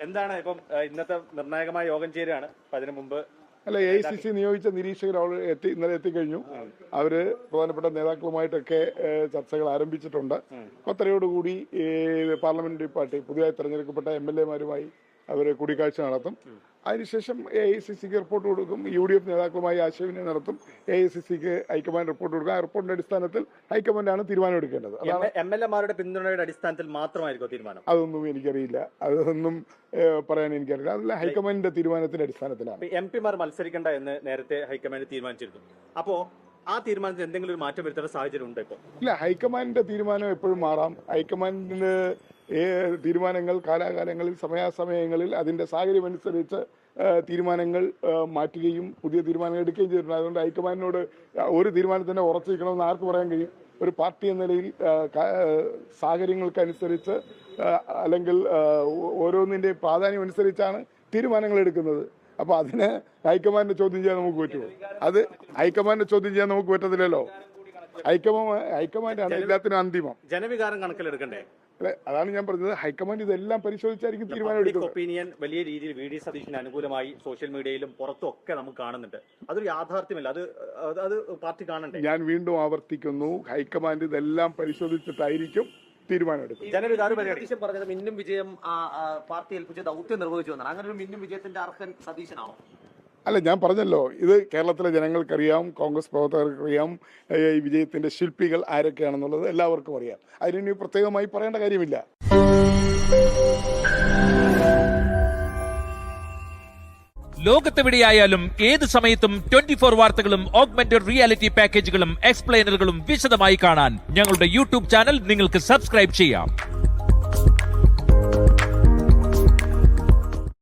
എന്താണ് ഇപ്പം ഇന്നത്തെ നിർണായകമായ യോഗം ചേരുകയാണ്. അപ്പൊ അതിനു മുമ്പ് അല്ല, AICC നിയോഗിച്ച നിരീക്ഷകർ ഇന്നലെ എത്തിക്കഴിഞ്ഞു. അവര് പ്രധാനപ്പെട്ട നേതാക്കളുമായിട്ടൊക്കെ ചർച്ചകൾ ആരംഭിച്ചിട്ടുണ്ട്. 10:30 പാർലമെന്ററി പാർട്ടി പുതിയതായി തെരഞ്ഞെടുക്കപ്പെട്ട MLA-മാരുമായി അവര് കൂടിക്കാഴ്ച നടത്തും. അതിനുശേഷം AICCക്ക് റിപ്പോർട്ട് കൊടുക്കും. UDF നേതാക്കളുമായി ആശയവിനിമയം നടത്തും. AICCക്ക് ഹൈക്കമാൻഡ് റിപ്പോർട്ട് കൊടുക്കും. ആ റിപ്പോർട്ടിന്റെ അടിസ്ഥാനത്തിൽ ഹൈക്കമാൻഡാണ് തീരുമാനം എടുക്കേണ്ടത്. MLA-മാരുടെ പിന്തുണയുടെ അടിസ്ഥാനത്തിൽ മാത്രമായിരിക്കും തീരുമാനം? അതൊന്നും എനിക്കറിയില്ല, അതൊന്നും പറയാൻ എനിക്കറിയില്ല. അതല്ല, ഹൈക്കമാൻഡിന്റെ തീരുമാനത്തിന്റെ അടിസ്ഥാനത്തിലാണ്. MP-മാർ മത്സരിക്കേണ്ട എന്ന് നേരത്തെ ഹൈക്കമാൻഡ് തീരുമാനിച്ചിരുന്നു. അപ്പോ ആ തീരുമാനത്തിൽ എന്തെങ്കിലും ഒരു മാറ്റം വരുത്തേണ്ട സാഹചര്യം ഉണ്ട് ഇപ്പോൾ? ഇല്ല, ഹൈക്കമാൻഡിന്റെ തീരുമാനം എപ്പോഴും മാറാം. ഹൈക്കമാൻഡിന്റെ തീരുമാനങ്ങൾ കാലാകാലങ്ങളിൽ സമയാസമയങ്ങളിൽ അതിന്റെ സാഹചര്യം അനുസരിച്ച് തീരുമാനങ്ങൾ മാറ്റുകയും പുതിയ തീരുമാനങ്ങൾ എടുക്കുകയും ചെയ്തിട്ടുണ്ട്. അതുകൊണ്ട് ഹൈക്കമാൻഡിനോട് ഒരു തീരുമാനത്തിന്റെ ഉറച്ചിരിക്കണമെന്ന് ആർക്ക് പറയാൻ കഴിയും? ഒരു പാർട്ടി എന്ന നിലയിൽ സാഹചര്യങ്ങൾക്കനുസരിച്ച് അല്ലെങ്കിൽ ഓരോന്നിന്റെ പ്രാധാന്യം അനുസരിച്ചാണ് തീരുമാനങ്ങൾ എടുക്കുന്നത്. അപ്പൊ അതിന് ഹൈക്കമാൻഡിനെ ചോദ്യം ചെയ്യാൻ നമുക്ക് പറ്റുമോ? അത് ഹൈക്കമാൻഡിനെ ചോദ്യം ചെയ്യാൻ നമുക്ക് പറ്റത്തില്ലല്ലോ. ഹൈക്കമാൻഡാണ് എല്ലാത്തിനും അന്തിമം. ജനവികാരം കണക്കിലെടുക്കണ്ടേ? അല്ലെ, അതാണ് ഞാൻ പറഞ്ഞത്. ഹൈക്കമാൻഡ് ഇതെല്ലാം പരിശോധിച്ചായിരിക്കും തീരുമാനം എടുക്കുന്നത്. ഒപ്പീനിയൻ വലിയ രീതിയിൽ VD സതീശന് അനുകൂലമായി സോഷ്യൽ മീഡിയയിലും പുറത്തും ഒക്കെ നമുക്ക് കാണുന്നുണ്ട്. അതൊരു യാഥാർത്ഥ്യമല്ല, അത് പാർട്ടി കാണണ്ടേ? ഞാൻ വീണ്ടും ആവർത്തിക്കുന്നു, ഹൈക്കമാൻഡ് ഇതെല്ലാം പരിശോധിച്ചിട്ടായിരിക്കും തീരുമാനം എടുക്കും. ജനവികാരം പറഞ്ഞത് മിന്നും വിജയം പാർട്ടി ഏൽപ്പിച്ച ദൗത്യം നിർവഹിച്ചു എന്നാണ്. അങ്ങനെ ഒരു മിന്നും വിജയത്തിന്റെ അർഹൻ സതീശനാണോ? അല്ല, ഞാൻ പറഞ്ഞല്ലോ, ഇത് കേരളത്തിലെ ജനങ്ങൾക്കറിയാം, കോൺഗ്രസ് പ്രവർത്തകർക്കറിയാം, ഈ വിജയത്തിന്റെ ശില്പികൾ ആരൊക്കെയാണെന്നുള്ളത് എല്ലാവർക്കും അറിയാം. അതിനി പ്രത്യേകമായി പറയേണ്ട കാര്യമില്ല. ലോകത്തെവിടെയായാലും ഏത് സമയത്തും 24 വാർത്തകളും ഓഗ്മെന്റഡ് റിയാലിറ്റി പാക്കേജുകളും എക്സ്പ്ലെയിനറുകളും വിശദമായി കാണാൻ ഞങ്ങളുടെ YouTube ചാനൽ നിങ്ങൾക്ക് സബ്സ്ക്രൈബ് ചെയ്യാം.